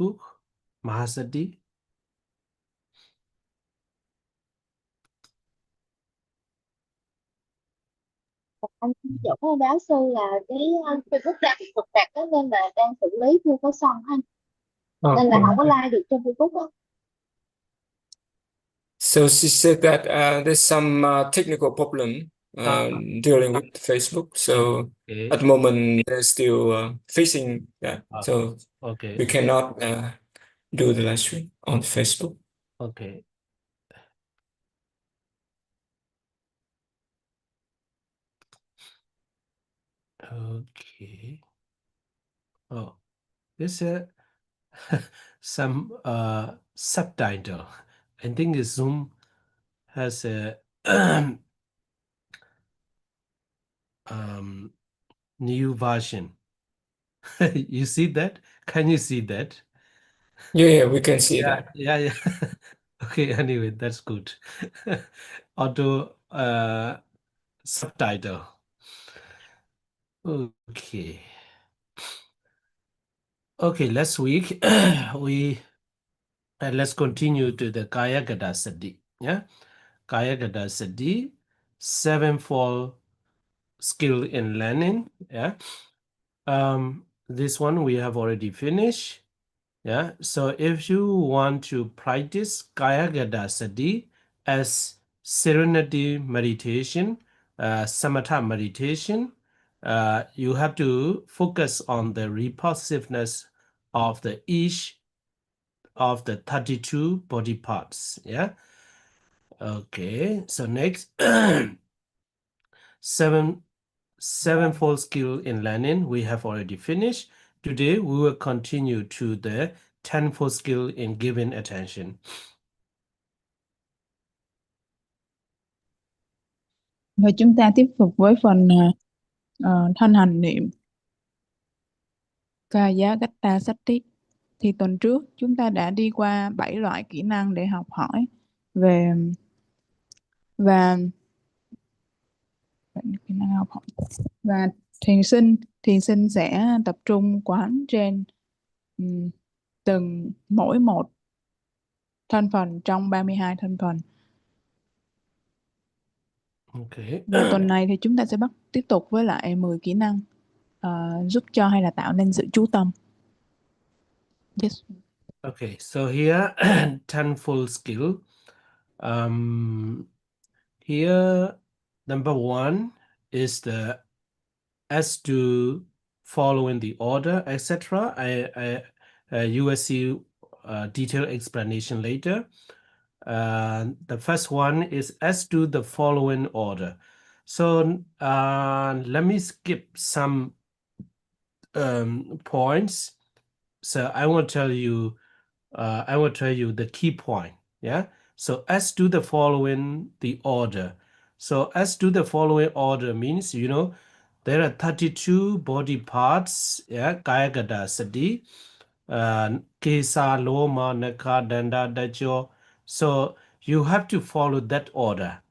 Facebook, Mahasati. Anh xin chỗ giáo sư là cái Facebook đang bị trục trặc đó, nên là đang xử lý chưa có xong anh, nên là không có like được trên Facebook đó. So she said that there's some technical problem dealing with Facebook. So Okay. at the moment they're still facing that. So Okay. we cannot do the live stream on Facebook. Okay. Okay. Oh, there's some subtitle. I think Zoom has a new version. You see that? Can you see that? Yeah, we can see that. Yeah. Okay, anyway, that's good. Auto subtitle. Okay. Okay, last week let's continue to the Kāyagatāsati. Yeah, Kāyagatāsati, sevenfold skill in learning. Yeah, this one we have already finished. Yeah, so if you want to practice Kāyagatāsati as serenity meditation, samatha meditation, you have to focus on the repulsiveness of the each of the 32 body parts. Yeah. Okay. So next, sevenfold skill in learning we have already finished. Today we will continue to the tenfold skill in giving attention. Và chúng ta tiếp tục với phần thân hành niệm Kāyagatāsati. Thì tuần trước chúng ta đã đi qua 7 loại kỹ năng để học hỏi về và thiền sinh sẽ tập trung quán trên từng mỗi một thân phần trong 32 thân phần. Okay. Và tuần này thì chúng ta sẽ tiếp tục với lại 10 kỹ năng giúp cho hay là tạo nên sự chú tâm. Yes. Okay, so here tenfold skill. Here number one is the as to following the order, etc. You will see detailed explanation later. The first one is as to the following order. So let me skip some points. So I will tell you the key point. Yeah. So as to the following the order. So as to the following order means, you know, there are 32 body parts. Yeah. Kāyagatāsati, Kesa, Loma, Naka, Danda, Dajo. So you have to follow that order.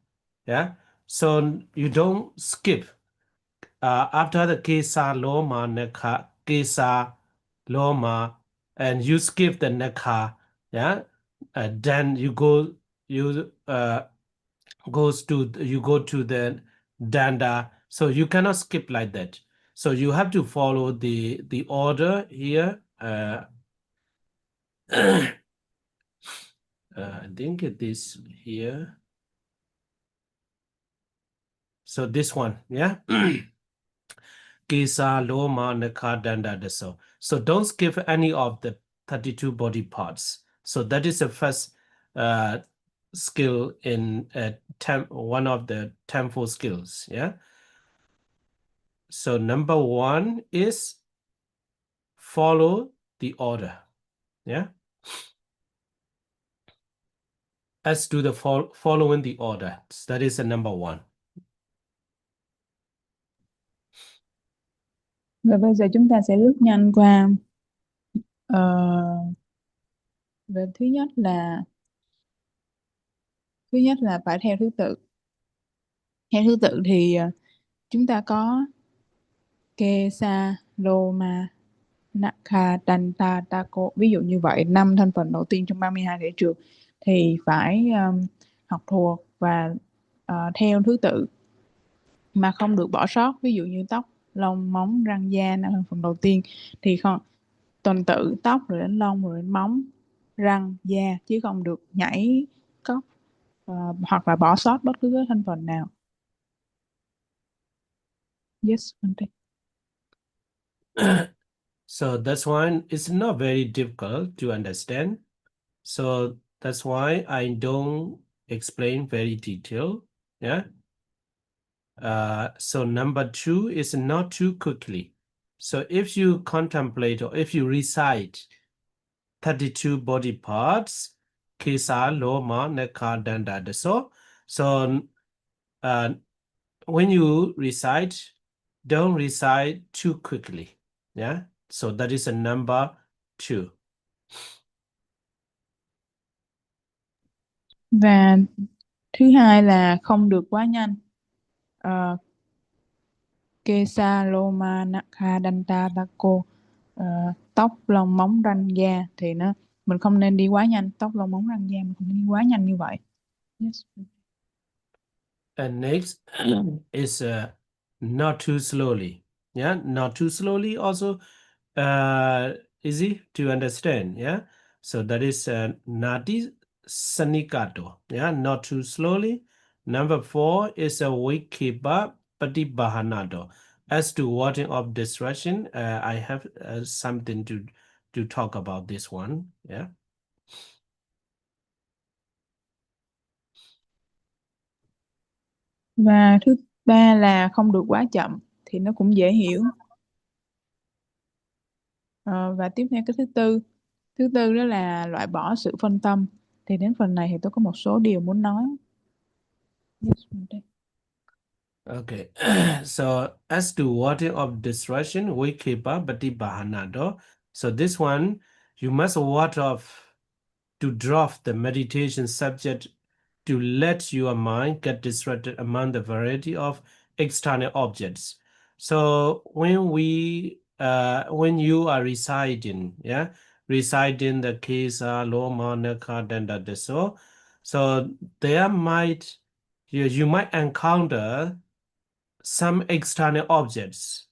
Yeah. So you don't skip. After the Kesa, Loma, Naka, Kesa, Loma, and you skip the Naka, yeah, then you go to the Danda. So you cannot skip like that. So you have to follow the order here. I think it is here. So this one, yeah. Kesa, Loma, Naka, Danda, Deso. So don't skip any of the 32 body parts. So that is the first skill in one of the tenfold skills. Yeah. So number one is follow the order. Yeah. As to the following the order. That is the number one. Và bây giờ chúng ta sẽ lướt nhanh qua về thứ nhất là phải theo thứ tự. Theo thứ tự thì chúng ta có Kesa, Loma, Nakhadantatako, ví dụ như vậy, 5 thân phần đầu tiên trong 32 thể trược thì phải học thuộc và theo thứ tự mà không được bỏ sót. Ví dụ như tóc, lông, móng, răng, da, 5 thân phần đầu tiên thì không tuần tự tóc rồi đến lông rồi đến móng, răng, da, chứ không được nhảy cóc hoặc là bỏ sót bất cứ cái thành phần nào. Yes, Bante. So that's why it's not very difficult to understand. So that's why I don't explain very detailed. Yeah. So number 2 is not too quickly. So if you contemplate or if you recite 32 body parts, Kesa, Loma, Nekha, Danda, Daso. So when you recite, don't recite too quickly. Yeah. So that is a number 2. Và thứ hai là không được quá nhanh. Kesa, loma, nakha, danta, tako, tóc, lông, móng, răng, da thì mình không nên đi quá nhanh. Tóc, lông, móng, răng, da mình không nên đi quá nhanh như vậy. Yes. And next is not too slowly. Yeah, not too slowly also easy to understand. Yeah, so that is nati sanikato. Yeah, not too slowly. Number 4 is a wikipa patibahanato. As to warding off distraction, I have something to talk about this one. Yeah. Và thứ ba là không được quá chậm, thì nó cũng dễ hiểu. Và tiếp theo cái thứ tư đó là loại bỏ sự phân tâm. Thì đến phần này thì tôi có một số điều muốn nói. Yes, Okay, so as to warding off distraction, wikipa patibahanato. So this one, you must ward off to drop the meditation subject to let your mind get distracted among the variety of external objects. So when you are reciting, reciting the Kesa, Loma, Nekha, Danda, Deso, so there might you might encounter some external objects,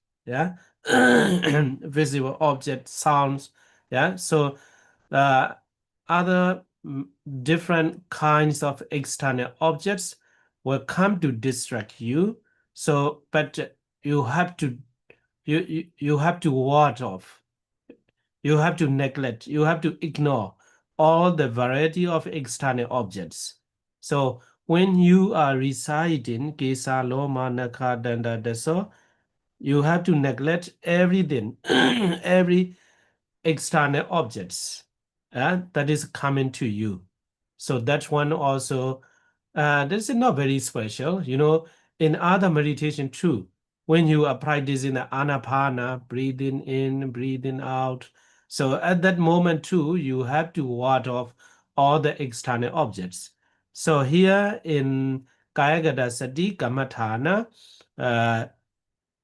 visible objects, sounds, so other different kinds of external objects will come to distract you. So, but you have to you have to ward off. You have to neglect. You have to ignore all the variety of external objects. So when you are reciting Kesa, Loma, Nakha, Danda, Deso, you have to neglect everything, every external objects that is coming to you. So that one also, this is not very special. You know, in other meditation too, when you are practicing the anapana, breathing in, breathing out, so at that moment too, you have to ward off all the external objects. So here in Kāyagatāsati-Kammaṭṭhāna,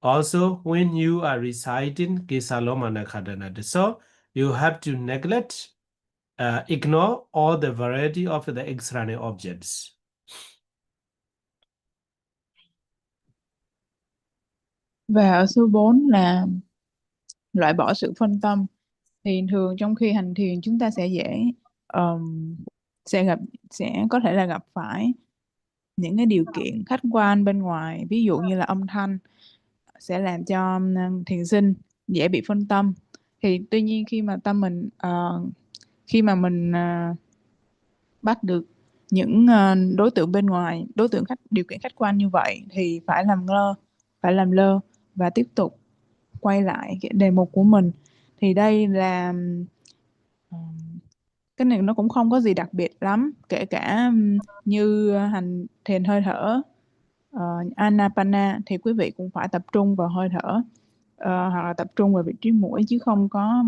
also when you are reciting Kesa-loma-nakha-danda, so you have to neglect, ignore all the variety of the external objects. Và ở số 4 là loại bỏ sự phân tâm. Thì thường trong khi hành thiền chúng ta sẽ sẽ có thể là gặp phải những cái điều kiện khách quan bên ngoài, ví dụ như là âm thanh sẽ làm cho thiền sinh dễ bị phân tâm. Thì tuy nhiên khi mà tâm mình bắt được những đối tượng bên ngoài, điều kiện khách quan như vậy thì phải làm lơ và tiếp tục quay lại cái đề mục của mình. Thì đây là cái này nó cũng không có gì đặc biệt lắm, kể cả như hành thiền hơi thở, Anapana thì quý vị cũng phải tập trung vào hơi thở, hoặc là tập trung vào vị trí mũi, chứ không có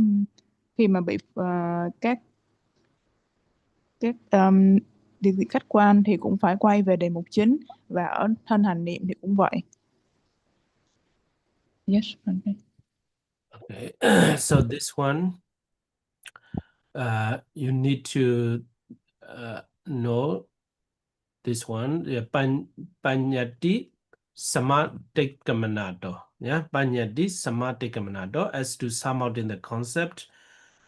khi mà bị các điều kiện khách quan thì cũng phải quay về đề mục chính, và ở thân hành niệm thì cũng vậy. Yes, okay. Okay. So this one, you need to know this one. Panyati Samatikamanado. Yeah, Panyati Samatikamanado, as to sum out in the concept.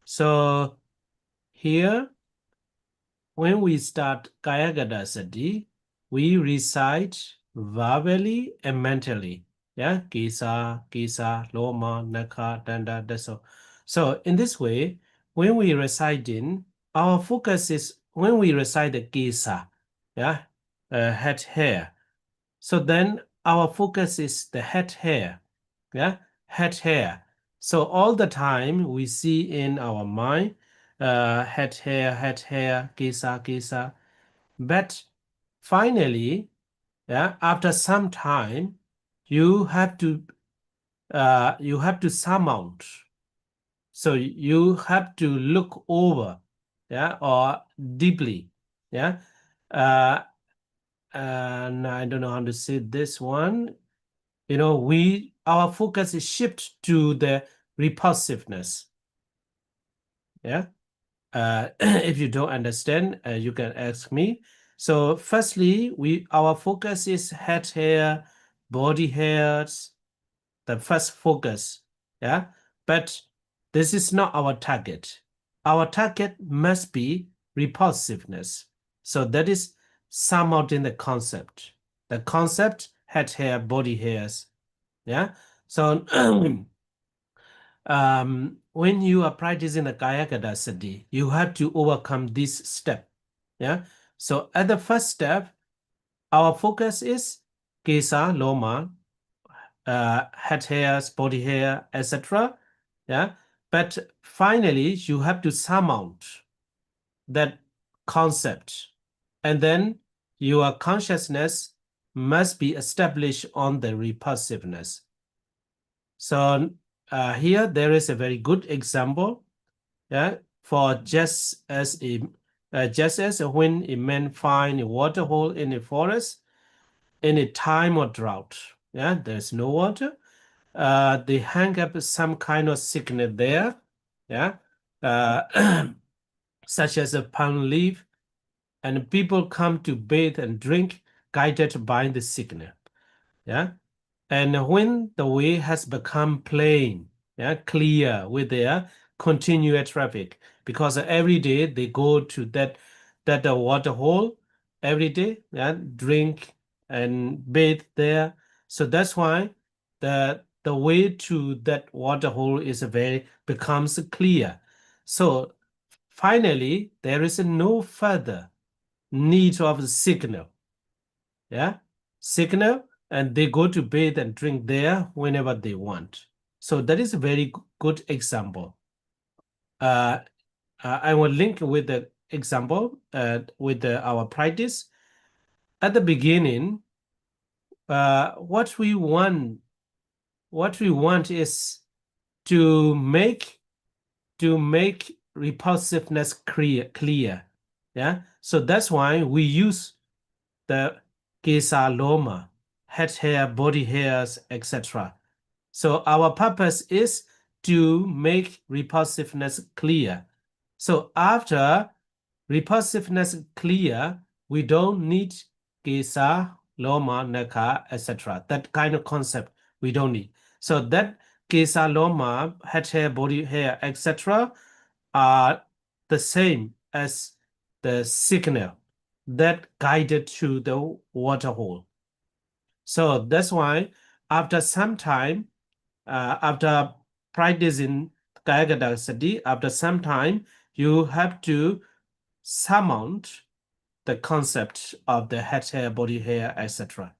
So here, when we start Kāyagatāsati, we recite verbally and mentally. Yeah, Kisa, Loma, Naka, Danda, Deso. So in this way, when we recite in, our focus is when we recite the Kisa, yeah, head hair. So then our focus is the head hair, yeah, head hair. So all the time we see in our mind, head hair, Kisa. But finally, yeah, after some time, you have to surmount. So you have to look over, yeah, or deeply, yeah. And I don't know how to say this one. You know, our focus is shift to the repulsiveness. Yeah. If you don't understand, you can ask me. So firstly, our focus is head hair, body hairs, the first focus. Yeah. But this is not our target. Our target must be repulsiveness. So that is sum out in the concept. The concept, head hair, body hairs. Yeah. So when you are practicing the Kāyagatāsati, you have to overcome this step. Yeah. So at the first step, our focus is Kesa, Loma, head hairs, body hair, etc. Yeah. But finally, you have to surmount that concept. And then your consciousness must be established on the repulsiveness. So here there is a very good example. Yeah, for just as when a man find a water hole in a forest, in a time of drought, yeah, there's no water. They hang up some kind of signal there, yeah, such as a palm leaf, and people come to bathe and drink, guided by the signal. Yeah, and when the way has become plain, yeah, clear with their continuous traffic, because every day they go to that water hole every day, yeah, drink and bathe there. So that's why the way to that water hole becomes clear. So finally, there is no further need of signal. Yeah, signal, and they go to bathe and drink there whenever they want. So that is a very good example. I will link with the example with our practice. At the beginning, what we want is to make repulsiveness clear. Yeah, so that's why we use the Kesa, Loma, head hair, body hairs, etc. So our purpose is to make repulsiveness clear. So after repulsiveness clear, we don't need Kesa, Loma, Naka, etc. That kind of concept we don't need. So that Kesa, Loma, head hair, body hair, etc. are the same as the signal that guided to the water hole. So that's why after some time, after practicing Kāyagatāsati, after some time, you have to surmount the concept of the head hair, body hair, etc.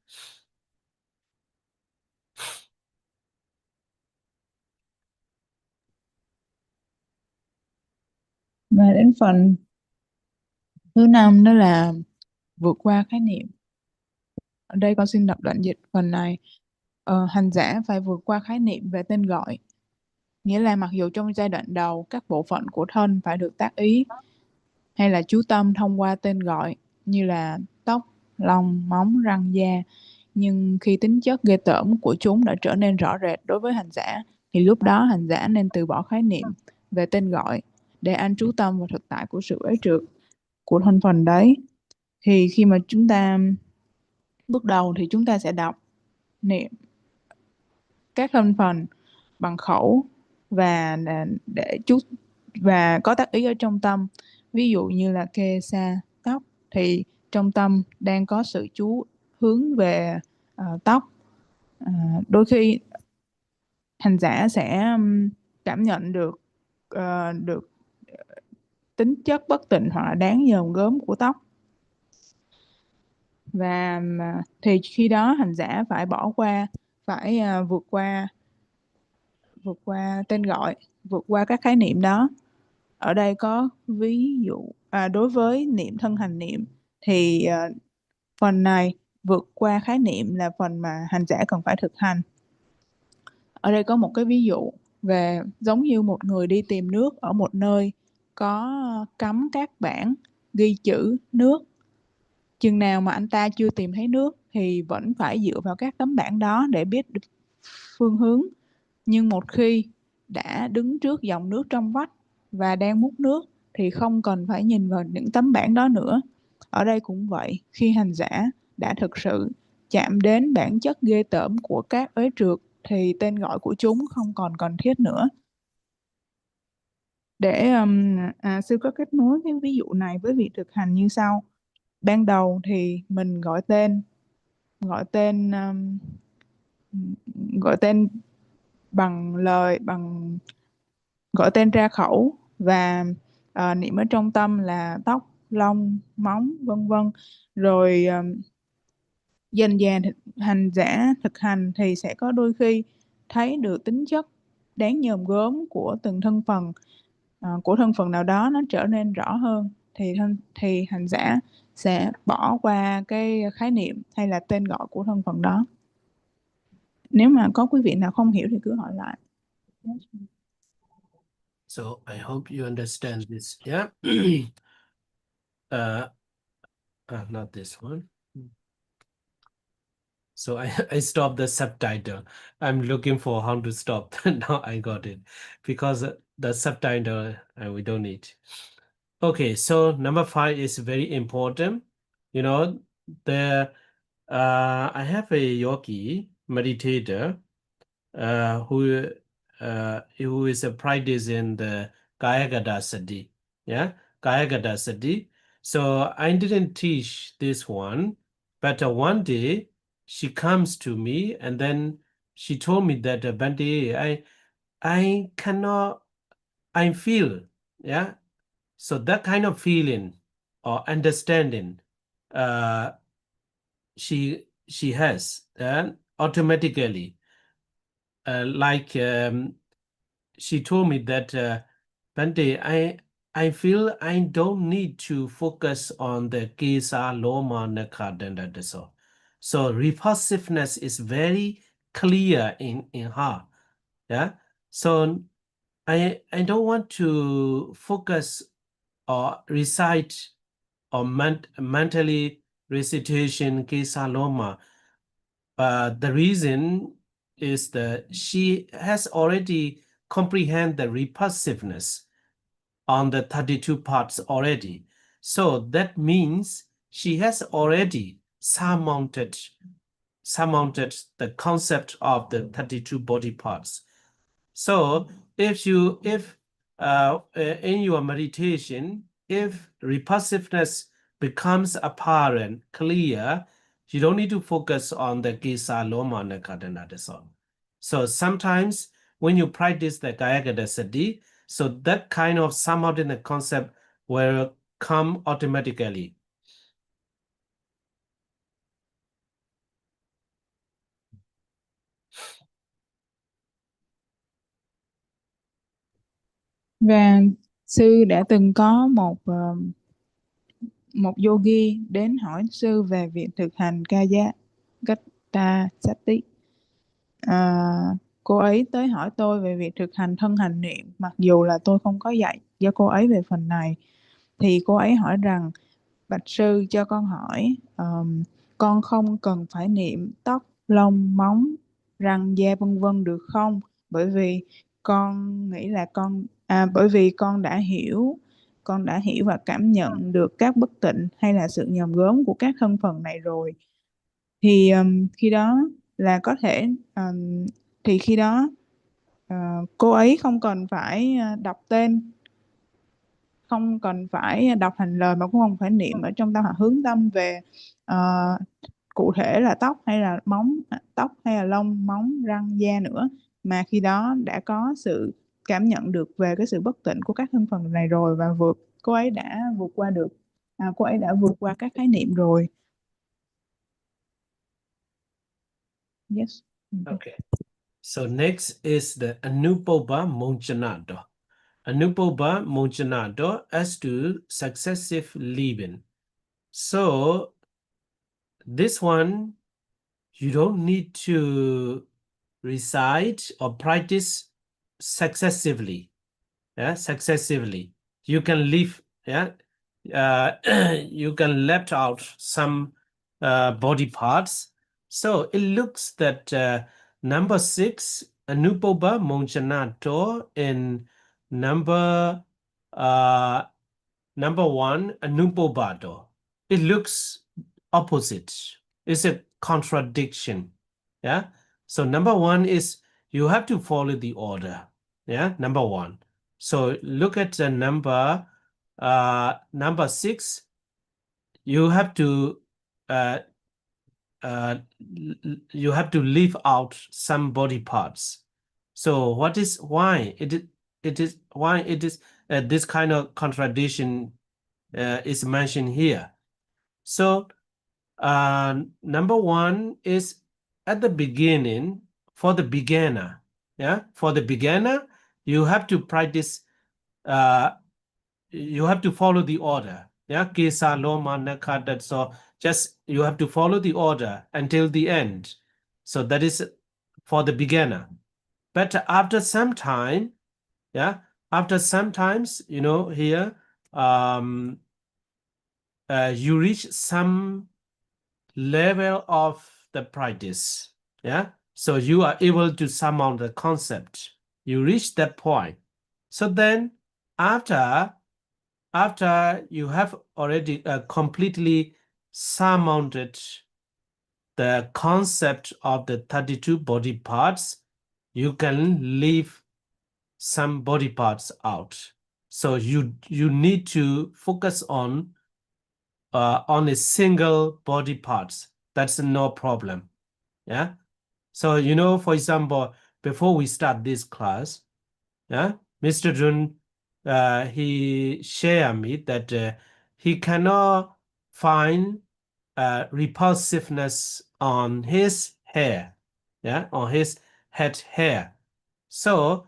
Và đến phần thứ 5 đó là vượt qua khái niệm. Ở đây con xin đọc đoạn dịch phần này. Hành giả phải vượt qua khái niệm về tên gọi. Nghĩa là mặc dù trong giai đoạn đầu các bộ phận của thân phải được tác ý hay là chú tâm thông qua tên gọi như là tóc, lông, móng, răng, da, nhưng khi tính chất ghê tởm của chúng đã trở nên rõ rệt đối với hành giả thì lúc đó hành giả nên từ bỏ khái niệm về tên gọi để an trú tâm vào thực tại của sự uế trượt của thân phần đấy. Thì khi mà chúng ta bước đầu thì chúng ta sẽ đọc niệm các thân phần bằng khẩu và để chút và có tác ý ở trong tâm. Ví dụ như là kê sa tóc thì trong tâm đang có sự chú hướng về tóc. Đôi khi hành giả sẽ cảm nhận được tính chất bất tịnh hoặc là đáng nhòm gớm của tóc. Và thì khi đó hành giả phải bỏ qua, phải vượt qua tên gọi, vượt qua các khái niệm đó. Ở đây có ví dụ đối với niệm thân hành niệm thì phần này vượt qua khái niệm là phần mà hành giả cần phải thực hành. Ở đây có một cái ví dụ về giống như một người đi tìm nước ở một nơi có cắm các bảng ghi chữ nước. Chừng nào mà anh ta chưa tìm thấy nước thì vẫn phải dựa vào các tấm bảng đó để biết được phương hướng. Nhưng một khi đã đứng trước dòng nước trong vắt và đang múc nước thì không cần phải nhìn vào những tấm bảng đó nữa. Ở đây cũng vậy, khi hành giả đã thực sự chạm đến bản chất ghê tởm của các uế trượt thì tên gọi của chúng không còn cần thiết nữa. Để sư có kết nối cái ví dụ này với việc thực hành như sau. Ban đầu thì mình gọi tên bằng lời, gọi tên ra khẩu và niệm ở trong tâm là tóc, lông, móng, vân vân. Rồi dần dà hành giả thực hành thì sẽ có đôi khi thấy được tính chất đáng nhòm gớm của từng thân phần, của thân phần nào đó nó trở nên rõ hơn, thì hành giả sẽ bỏ qua cái khái niệm hay là tên gọi của thân phần đó. Nếu mà có quý vị nào không hiểu thì cứ hỏi lại. So I hope you understand this. Yeah. Not this one. So I stopped the subtitle. I'm looking for how to stop. Now I got it, because the subtitle we don't need. Okay, so number 5 is very important. You know, I have a yogi meditator who is a practice in the Kāyagatāsati. Yeah, Kāyagatāsati. So I didn't teach this one, but one day she comes to me and then she told me that Bhante, I feel, yeah. So that kind of feeling or understanding she has, automatically, she told me that Bhante, I feel I don't need to focus on the Kesa, Loma, Nakha, Danda, so repulsiveness is very clear in her. Yeah. So I don't want to focus or recite or mentally recitation Kesa, Loma. The reason is that she has already comprehend the repulsiveness on the 32 parts already. So that means she has already surmounted the concept of the 32 body parts. So if in your meditation, if repulsiveness becomes apparent, clear, you don't need to focus on the Kesa, Loma, Nakadana, So sometimes when you practice the Kāyagatāsati, so that kind of surmounted concept will come automatically. Và sư đã từng có một yogi đến hỏi sư về việc thực hành Kāyagatāsati. Cô ấy tới hỏi tôi về việc thực hành thân hành niệm, mặc dù là tôi không có dạy cho cô ấy về phần này. Thì cô ấy hỏi rằng, bạch sư cho con hỏi, con không cần phải niệm tóc, lông, móng, răng, da vân vân được không? bởi vì con nghĩ là bởi vì con đã hiểu và cảm nhận được các bất tịnh hay là sự nhòm gớm của các thân phần này rồi, thì khi đó là có thể thì khi đó cô ấy không cần phải đọc tên, không cần phải đọc thành lời, mà cũng không phải niệm ở trong tâm, hoặc hướng tâm về cụ thể là tóc hay là tóc hay là lông, móng, răng, da nữa, mà khi đó đã có sự cảm nhận được về cái sự bất tịnh của các thân phần này rồi, và cô ấy đã vượt qua được, cô ấy đã vượt qua các khái niệm rồi. Yes. Okay. So next is the Anubhava Monchanado. Anubhava Monchanado as to successive living. So this one, you don't need to recite or practice successively. Yeah, successively. You can leave. Yeah, you can left out some body parts. So it looks that number 6, Anubhava Monchanado, in number 1, Anubhavado. It looks opposite. It's a contradiction. Yeah. So number 1 is you have to follow the order. Yeah, number 1. So look at the number 6. You have to leave out some body parts. So why it is this kind of contradiction is mentioned here. So number 1 is at the beginning, for the beginner. Yeah, for the beginner, you have to practice. You have to follow the order. Yeah, Kesa, Loma, Nakata. So just you have to follow the order until the end. So that is for the beginner. But after some time, yeah, after some times, here you reach some level of the practice. Yeah, so you are able to surmount the concept. You reach that point. So then after you have already completely surmounted the concept of the 32 body parts, you can leave some body parts out. So you need to focus on a single body parts. That's no problem. Yeah. So for example, before we start this class, yeah, Mr. Jun, he shared me that he cannot find repulsiveness on his hair, yeah, on his head hair. So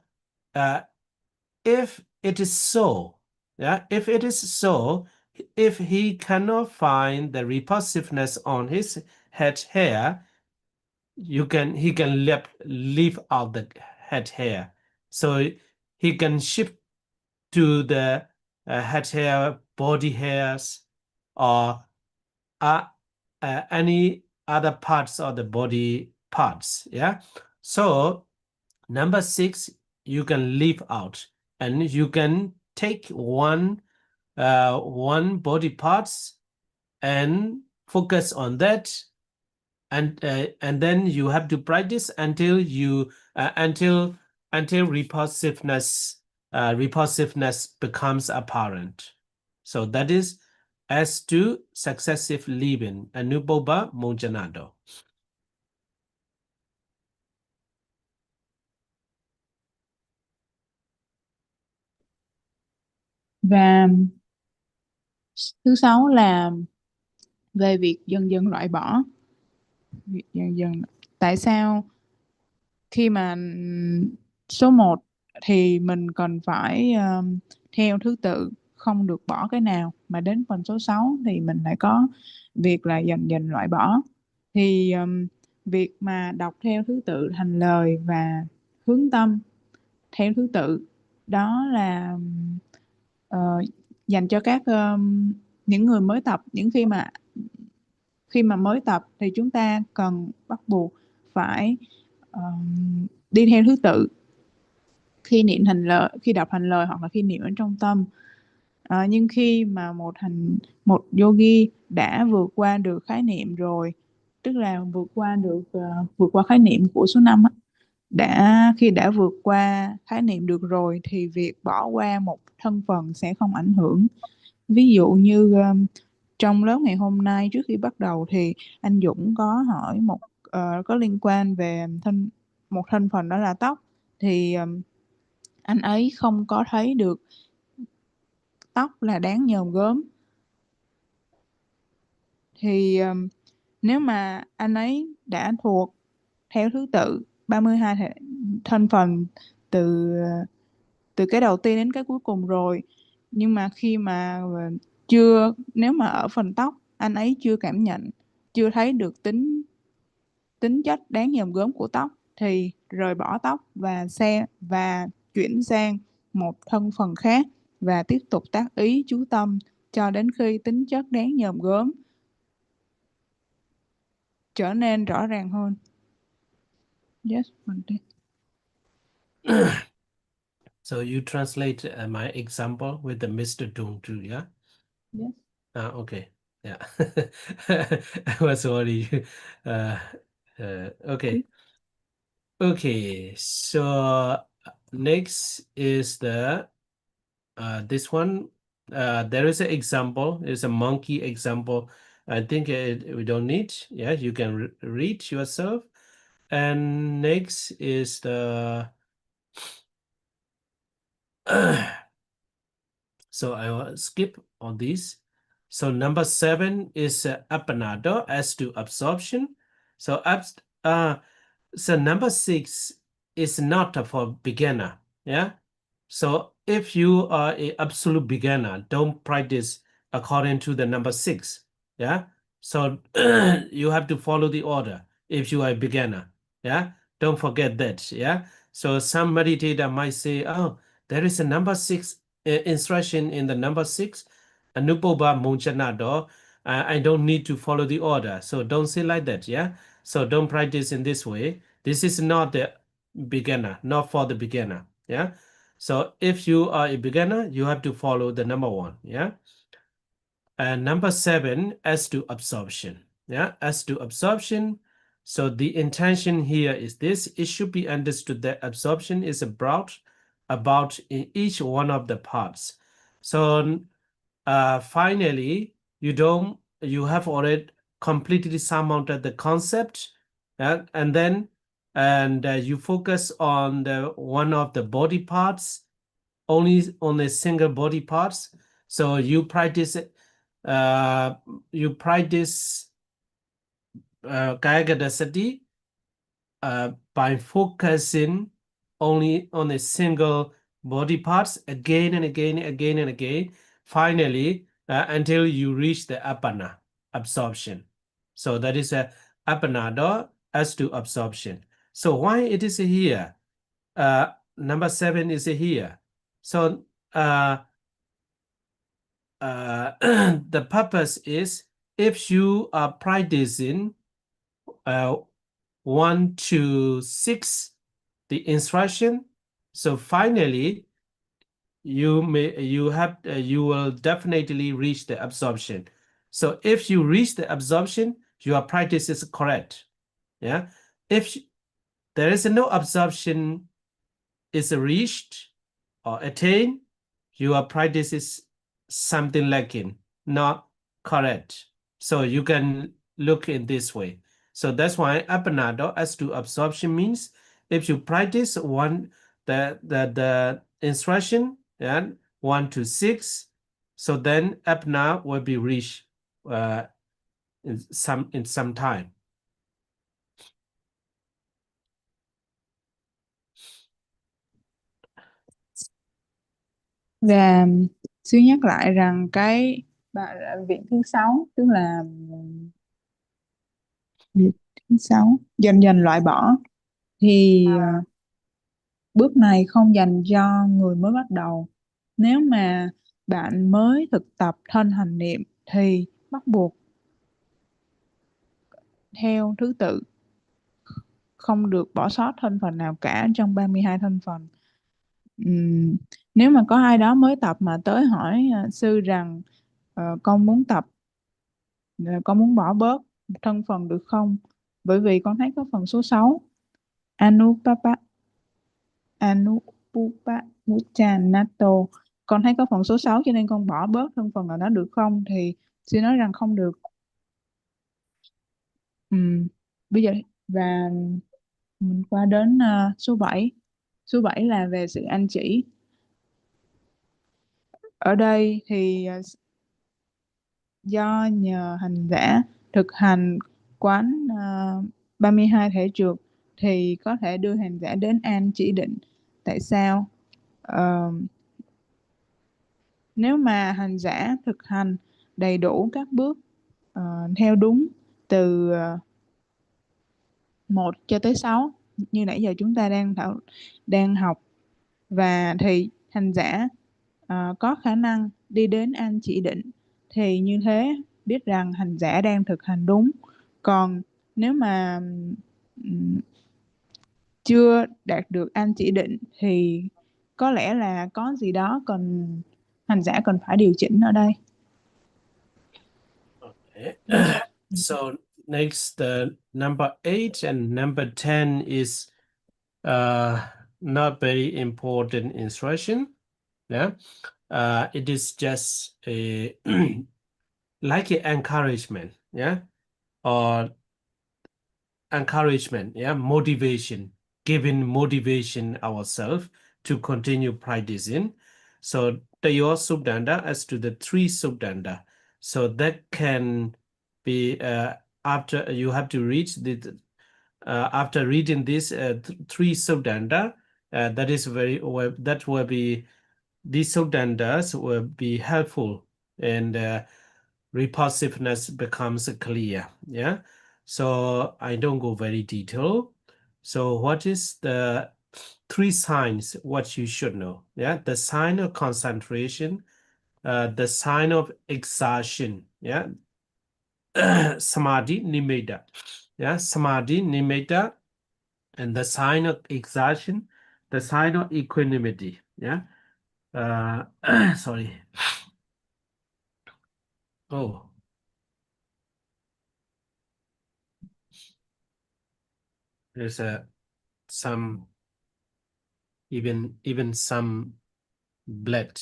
if it is so, yeah, if it is so, if he cannot find the repulsiveness on his head hair, he can leave out the head hair. So he can shift to the head hair, body hairs, or any other parts of the body parts. Yeah. So number 6, you can leave out, and you can take one body parts and focus on that, and then you have to practice until repulsiveness becomes apparent. So that is as to successive living, Anubhava Monchanado. Và thứ 6 là về việc dần dần loại bỏ. Tại sao khi mà số 1 thì mình cần phải theo thứ tự, không được bỏ cái nào, mà đến phần số 6 thì mình lại có việc là dần dần loại bỏ. Thì việc mà đọc theo thứ tự thành lời và hướng tâm theo thứ tự, đó là dành cho các những người mới tập. Khi mà mới tập thì chúng ta cần bắt buộc phải đi theo thứ tự, khi niệm thành lời, khi đọc thành lời hoặc là khi niệm ở trong tâm. Nhưng khi mà một yogi đã vượt qua được khái niệm rồi, tức là vượt qua khái niệm của số 5 á, khi đã vượt qua khái niệm được rồi thì việc bỏ qua một thân phần sẽ không ảnh hưởng. Ví dụ như trong lớp ngày hôm nay, trước khi bắt đầu thì anh Dũng có hỏi có liên quan về một thân phần, đó là tóc. Thì anh ấy không có thấy được tóc là đáng nhòm gớm. Thì nếu mà anh ấy đã thuộc theo thứ tự 32 thân phần từ cái đầu tiên đến cái cuối cùng rồi, nhưng mà khi mà nếu mà ở phần tóc anh ấy chưa cảm nhận, chưa thấy được tính chất đáng nhòm gớm của tóc, thì rời bỏ tóc và chuyển sang một thân phần khác và tiếp tục tác ý chú tâm cho đến khi tính chất đáng nhòm gớm trở nên rõ ràng hơn. Yes, So you translate my example with the Mr. Dung too, yeah? Yes. Okay. Yeah. I was worried. Okay. Okay. So next is this one. There is an example. It's a monkey example. I think we don't need. Yeah, you can read yourself. And next is the so I will skip on these. So number 7 is apanado, as to absorption. So so number 6 is not for beginner. Yeah. So if you are an absolute beginner, don't practice according to the number 6. Yeah. So you have to follow the order if you are a beginner. Yeah. Don't forget that. Yeah. So some meditator might say, oh, there is a number 6 instruction in the number 6. Anupoba Monchanado. I don't need to follow the order. So don't say like that. Yeah. So don't practice in this way. This is not the beginner, not for the beginner. Yeah. So if you are a beginner, you have to follow the number 1. Yeah. And number 7, as to absorption. Yeah. As to absorption. So the intention here is this. It should be understood that absorption is about in each one of the parts. So finally, you have already completely surmounted the concept, and then you focus on the one of the body parts, only on a single body parts. So you practice Kāyagatāsati by focusing only on a single body parts again and again, again and again, finally until you reach the apana, absorption. So that is a apanado, as to absorption. So why it is here? Number 7 is here. So the purpose is, if you are practicing 1 to 6 the instruction, so finally you will definitely reach the absorption. So if you reach the absorption, your practice is correct. Yeah. If there is no absorption is reached or attained, your practice is something lacking, not correct. So you can look in this way. So that's why apanado, as to absorption, means if you practice the instruction, and 1 to 6, so then apana will be reached in some time. Và xin nhắc lại rằng cái viện thứ 6, tức là việc thứ 6 dần dần loại bỏ, thì bước này không dành cho người mới bắt đầu. Nếu mà bạn mới thực tập thân hành niệm thì bắt buộc theo thứ tự, không được bỏ sót thân phần nào cả trong 32 thân phần. Nếu mà có ai đó mới tập mà tới hỏi sư rằng con muốn tập, con muốn bỏ bớt thân phần được không? Bởi vì con thấy có phần số 6 Anupupa-muchanato, con thấy có phần số 6 cho nên con bỏ bớt thân phần nào đó được không? Thì sư nói rằng không được. Bây giờ và mình qua đến số 7. Số 7 là về sự anh chỉ. Ở đây thì do nhờ hành giả thực hành quán 32 thể trượt thì có thể đưa hành giả đến an chỉ định. Tại sao? Nếu mà hành giả thực hành đầy đủ các bước theo đúng từ 1 cho tới 6 như nãy giờ chúng ta đang học, và thì hành giả có khả năng đi đến an chỉ định, thì như thế biết rằng hành giả đang thực hành đúng. Còn nếu mà chưa đạt được an chỉ định thì có lẽ là có gì đó cần hành giả cần phải điều chỉnh ở đây. Okay. So next, number 8 and number 10 is not very important instruction. Yeah, it is just a like an encouragement. Yeah, or encouragement. Yeah, motivation, giving motivation ourselves to continue practicing. So Tayo Subdanda as to the 3 Subdanda. So that can be after you have to reach the after reading this 3 Subdanda, that is that will be these Subdandas will be helpful, and repulsiveness becomes clear. Yeah, so I don't go very detailed. So what is the 3 signs what you should know? Yeah, the sign of concentration, the sign of exhaustion. Yeah, samadhi nimitta. Yeah, samadhi nimitta, and the sign of exhaustion, the sign of equanimity. Yeah, sorry. Oh, there's some even some blood.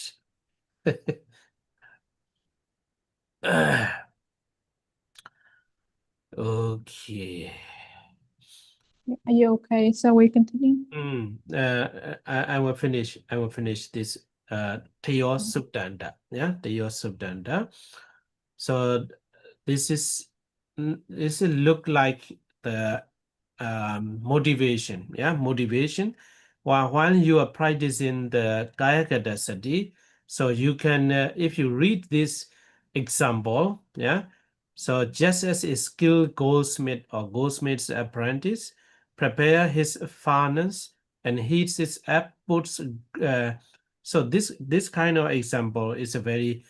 Okay. Are you okay? So we continue? I will finish. I will finish this Tayo Subdanda. Yeah, Tayo Subdanda. So this look like the motivation. Yeah, motivation. While you are practicing the Kāyagatāsati, so you can if you read this example, yeah. So just as a skilled goldsmith or goldsmith's apprentice prepare his furnace and heats its outputs. So this kind of example is a very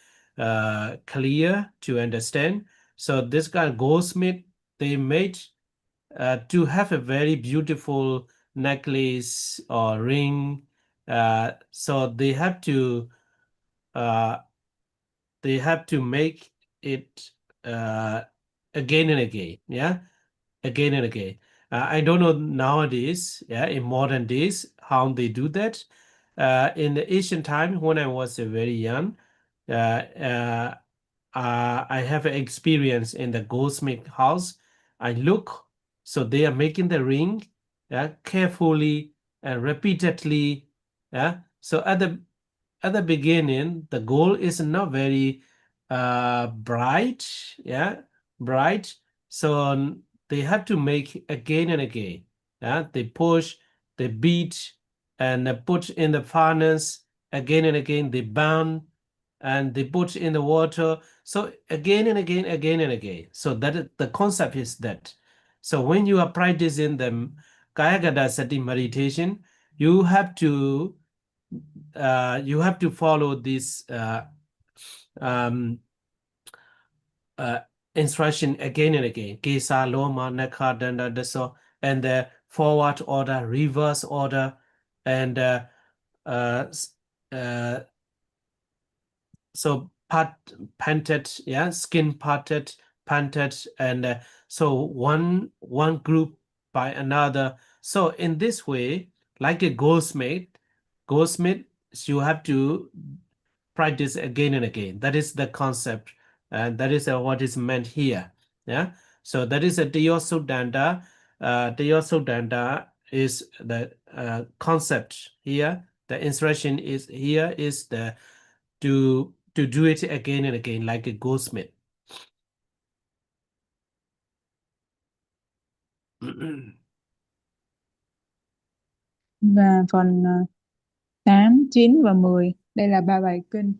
clear to understand. So this kind of goldsmith, they made to have a very beautiful necklace or ring. So they have to make it again and again. Yeah, again and again. I don't know nowadays, yeah, in modern days, how they do that. In the ancient time, when I was very young, I have an experience in the goldsmith house. I look, so they are making the ring, carefully and repeatedly. Yeah. So at the beginning, the gold is not very bright. Yeah, bright. So they have to make again and again. Yeah, they push, they beat, and they put in the furnace again and again. They burn, and they put in the water. So again and again, again and again. So that the concept is that. So when you are practicing the Kāyagatāsati meditation, you have to follow this instruction again and again. Kesa, Loma, Nekha, Danda, Daso, and the forward order, reverse order, and so panted, yeah, skin parted, panted, and so one group by another. So in this way, like a goldsmith, you have to practice again and again. That is the concept, and that is what is meant here. Yeah. So that is a Diyosodanda. Diyosodanda is the concept here. The instruction is here is the to do it again and again like a goldsmith. Và phần 8, 9 và 10 đây là 3 bài kinh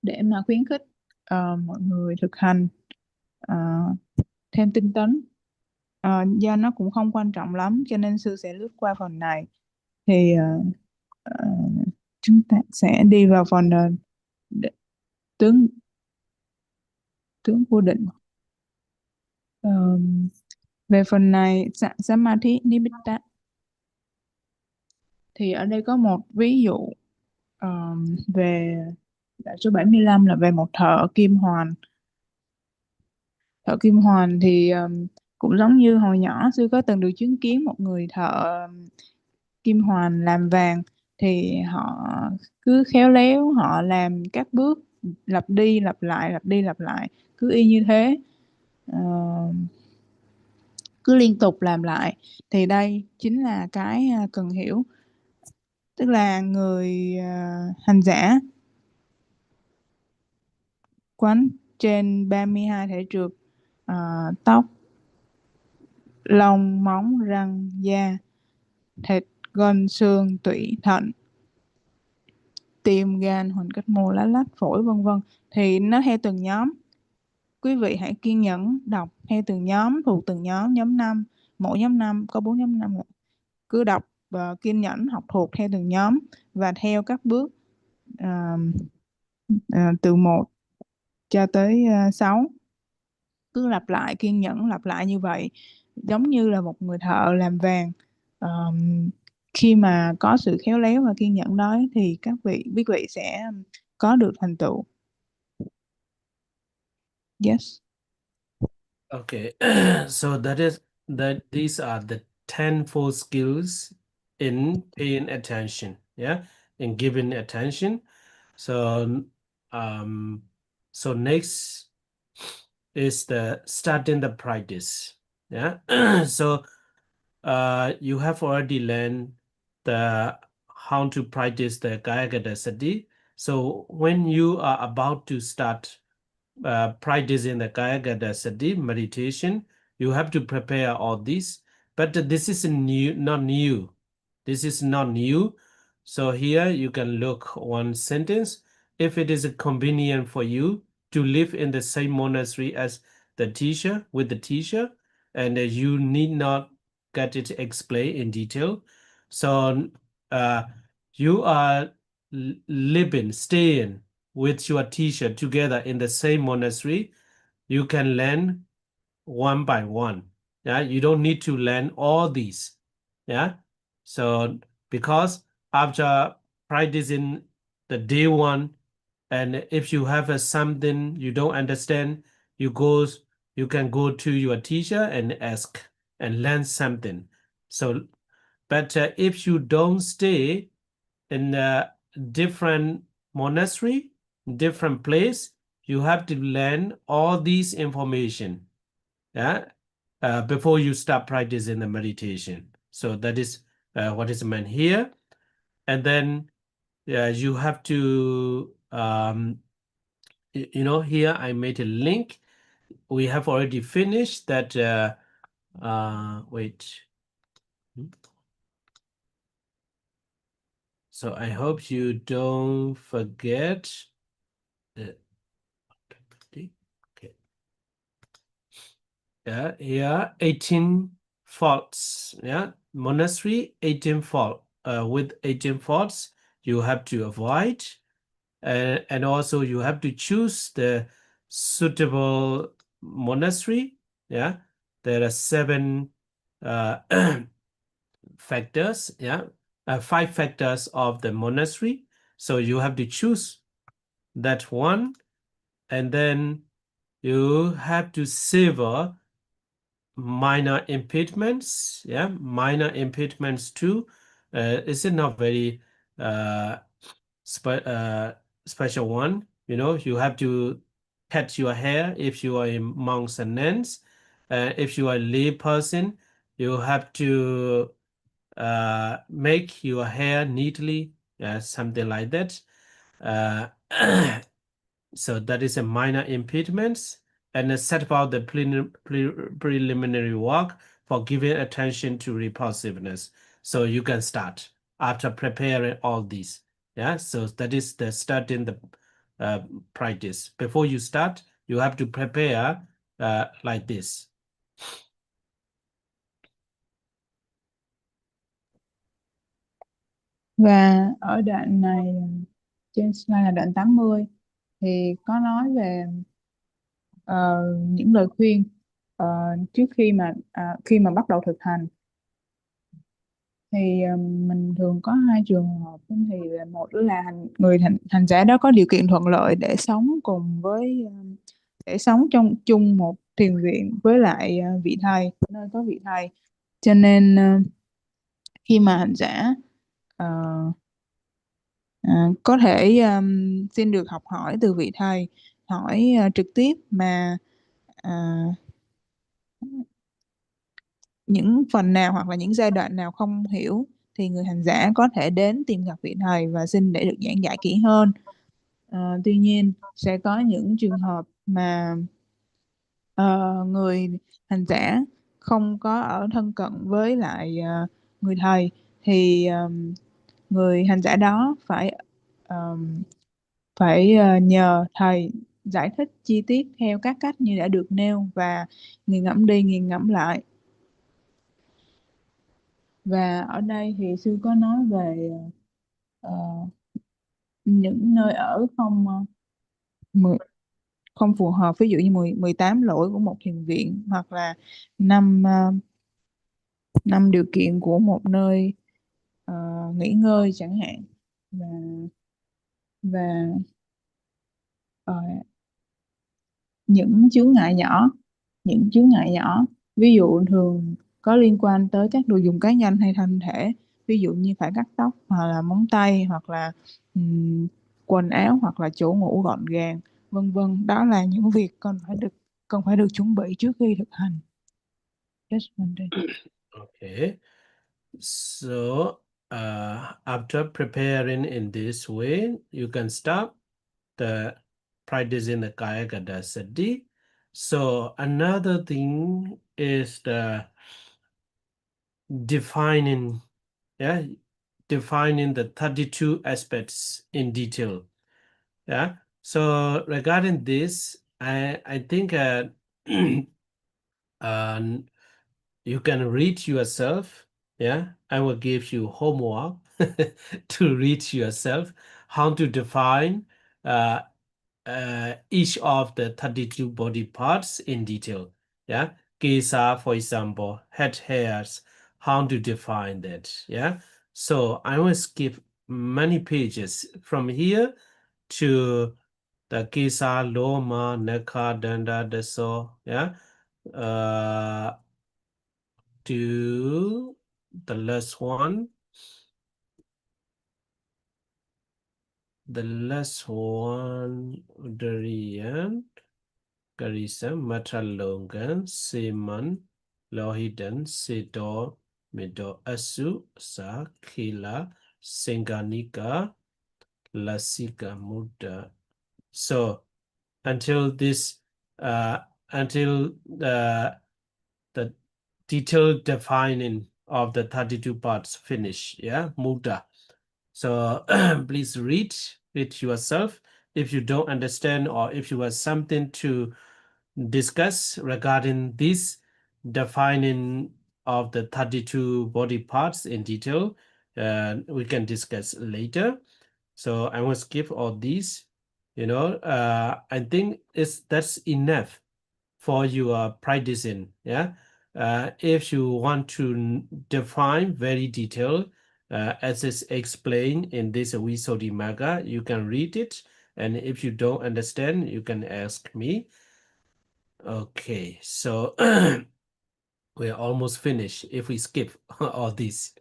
để mà khuyến khích mọi người thực hành thêm tinh tấn. Do nó cũng không quan trọng lắm cho nên sư sẽ lướt qua phần này. Thì chúng ta sẽ đi vào phần tướng vô định. Về phần này Samadhi Nimitta thì ở đây có một ví dụ về đại số 75 là về một thợ kim hoàn. Thợ kim hoàn thì cũng giống như hồi nhỏ sư có từng được chứng kiến một người thợ kim hoàn làm vàng, thì họ cứ khéo léo họ làm các bước lặp đi lặp lại, cứ y như thế, cứ liên tục làm lại. Thì đây chính là cái cần hiểu, tức là người hành giả quán trên 32 thể trược, tóc, lông, móng, răng, da, thịt, gân, xương, tủy, thận, tim, gan, huỳnh cách mô, lá lách, phổi, vân vân. Thì nó theo từng nhóm. Quý vị hãy kiên nhẫn đọc theo từng nhóm, thuộc từng nhóm 5, mỗi nhóm 5 có 4 nhóm 5. Cứ đọc và kiên nhẫn học thuộc theo từng nhóm và theo các bước từ 1 cho tới 6. Cứ lặp lại, kiên nhẫn lặp lại như vậy, giống như là một người thợ làm vàng. Khi mà có sự khéo léo và kiên nhẫn đó thì quý vị sẽ có được thành tựu. Yes. Okay, so these are the 10-fold skills in paying attention, yeah, in giving attention. So so next is the starting the practice, yeah. So you have already learned how to practice the Kāyagatāsati. So when you are about to start practicing the Kāyagatāsati meditation, you have to prepare all this. But this is not new. This is not new. So here you can look one sentence. If it is convenient for you to live in the same monastery as the teacher, with the teacher, and you need not get it explained in detail. So you are staying with your teacher together in the same monastery, you can learn one by one. Yeah, you don't need to learn all these. Yeah, so because after practicing the day 1, and if you have something you don't understand, you can go to your teacher and ask and learn something. So, but if you don't stay in a different monastery, different place, you have to learn all these information, yeah, before you start practicing the meditation. So that is what is meant here. And then you have to here I made a link. We have already finished that. Wait. So I hope you don't forget. Okay. Yeah, here 18 faults. Yeah, monastery 18 fault. With 18 faults, you have to avoid, and also you have to choose the suitable monastery. Yeah, there are 7 factors. Yeah, 5 factors of the monastery. So you have to choose that one, and then you have to savor minor impediments. Yeah, minor impediments too. Is it not very special one? You know, you have to cut your hair if you are a monks and nuns. If you are a lay person, you have to make your hair neatly, something like that. So that is a minor impediment, and set about the preliminary work for giving attention to repulsiveness. So you can start after preparing all these. Yeah, so that is the starting the practice. Before you start, you have to prepare like this. Và ở đoạn này trên slide là đoạn 80 thì có nói về những lời khuyên trước khi mà bắt đầu thực hành. Thì mình thường có 2 trường hợp. Thì một là người hành giả đó có điều kiện thuận lợi để sống cùng với để sống trong chung một thiền viện với lại vị thầy, nơi có vị thầy, cho nên khi mà hành giả có thể xin được học hỏi từ vị thầy, hỏi trực tiếp mà những phần nào hoặc là những giai đoạn nào không hiểu thì người hành giả có thể đến tìm gặp vị thầy và xin để được giảng giải kỹ hơn. Tuy nhiên sẽ có những trường hợp mà người hành giả không có ở thân cận với lại người thầy, thì người hành giả đó phải nhờ thầy giải thích chi tiết theo các cách như đã được nêu và nghiền ngẫm đi nghiền ngẫm lại. Và ở đây thì sư có nói về những nơi ở không phù hợp, ví dụ như 18 lỗi của một thiền viện, hoặc là 5 điều kiện của một nơi nghỉ ngơi chẳng hạn. Và những chướng ngại nhỏ ví dụ thường có liên quan tới các đồ dùng cá nhân hay thân thể, ví dụ như phải cắt tóc hoặc là móng tay hoặc là quần áo hoặc là chỗ ngủ gọn gàng, vân vân. Đó là những việc cần phải được chuẩn bị trước khi thực hành. Yes, Okay, so after preparing in this way, you can start the practicing the Kāyagatāsati. So another thing is the defining the 32 aspects in detail. Yeah. So regarding this, I think you can read yourself. Yeah, I will give you homework to read yourself how to define each of the 32 body parts in detail. Yeah, Kesa, for example, head hairs, how to define that. Yeah, so I will skip many pages from here to the Kesa, Loma, Neka, Danda, Deso. Yeah, to the last one. The last one, Durian, Karisa, Matalongan, Seman, Lohidan, Sedo, Mido, Asu, Sa, Kila, Senganika, Lasika, Muda. So until this, until the detailed defining of the 32 parts finish, yeah, Muda. So please read it yourself. If you don't understand or if you have something to discuss regarding this defining of the 32 body parts in detail, we can discuss later. So I will skip all these. You know, I think that's enough for your practicing. Yeah. If you want to define very detailed, as is explained in this Visuddhimagga. You can read it, and if you don't understand, you can ask me. Okay, so we're almost finished if we skip all this.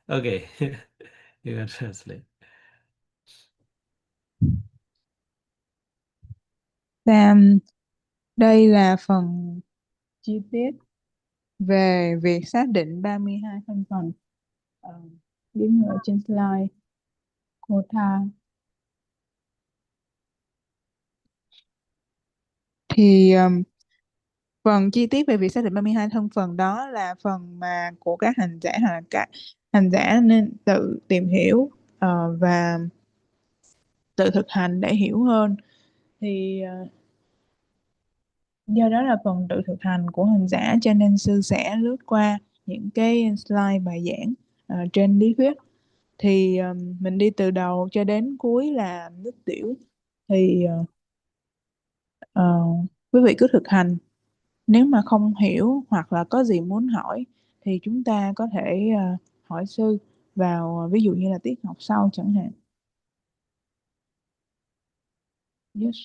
Okay, you can translate. Đây là phần chi tiết về việc xác định 32 thân phần. Điểm ở trên slide cô Tha. Thì phần chi tiết về việc xác định 32 thân phần đó là phần mà của các hành giả hoặc là các hành giả nên tự tìm hiểu và tự thực hành để hiểu hơn. Thì do đó là phần tự thực hành của hành giả, cho nên sư sẽ lướt qua những cái slide bài giảng trên lý thuyết. Thì mình đi từ đầu cho đến cuối là nước tiểu. Thì quý vị cứ thực hành. Nếu mà không hiểu hoặc là có gì muốn hỏi thì chúng ta có thể hỏi sư vào ví dụ như là tiết học sau chẳng hạn. Yes,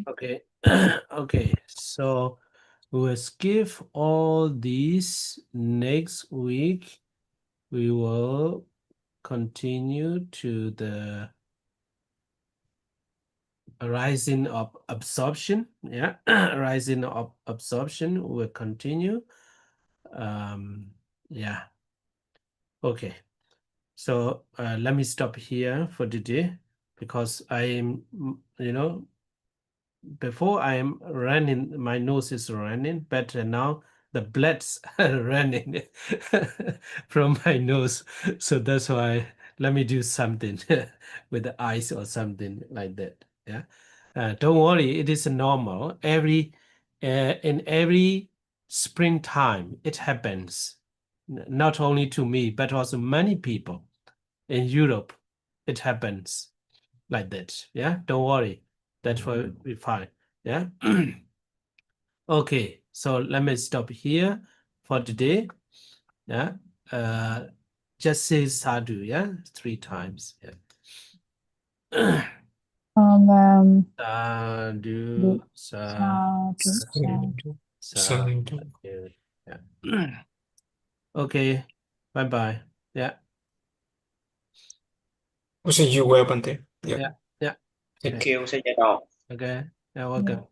Okay. Okay, so we'll skip all these. Next week we will continue to the arising of absorption. Yeah, arising of absorption will continue. Yeah. Okay, so let me stop here for today, because I'm, before I'm running, my nose is running, but now the blood's running from my nose. So that's why let me do something with the eyes or something like that. Yeah. Don't worry, it is normal. In every springtime, it happens. Not only to me, but also many people in Europe. It happens like that. Yeah. Don't worry. That will be fine. Yeah. Okay, so let me stop here for today. Yeah. Just say sadhu, yeah, 3 times. Yeah. Sadhu, sadhu, sadhu. Yeah. Okay. Bye bye. Yeah. See you well, Bante. Yeah. Yeah. Yeah. Thank you. Xin chào. Okay. You're welcome.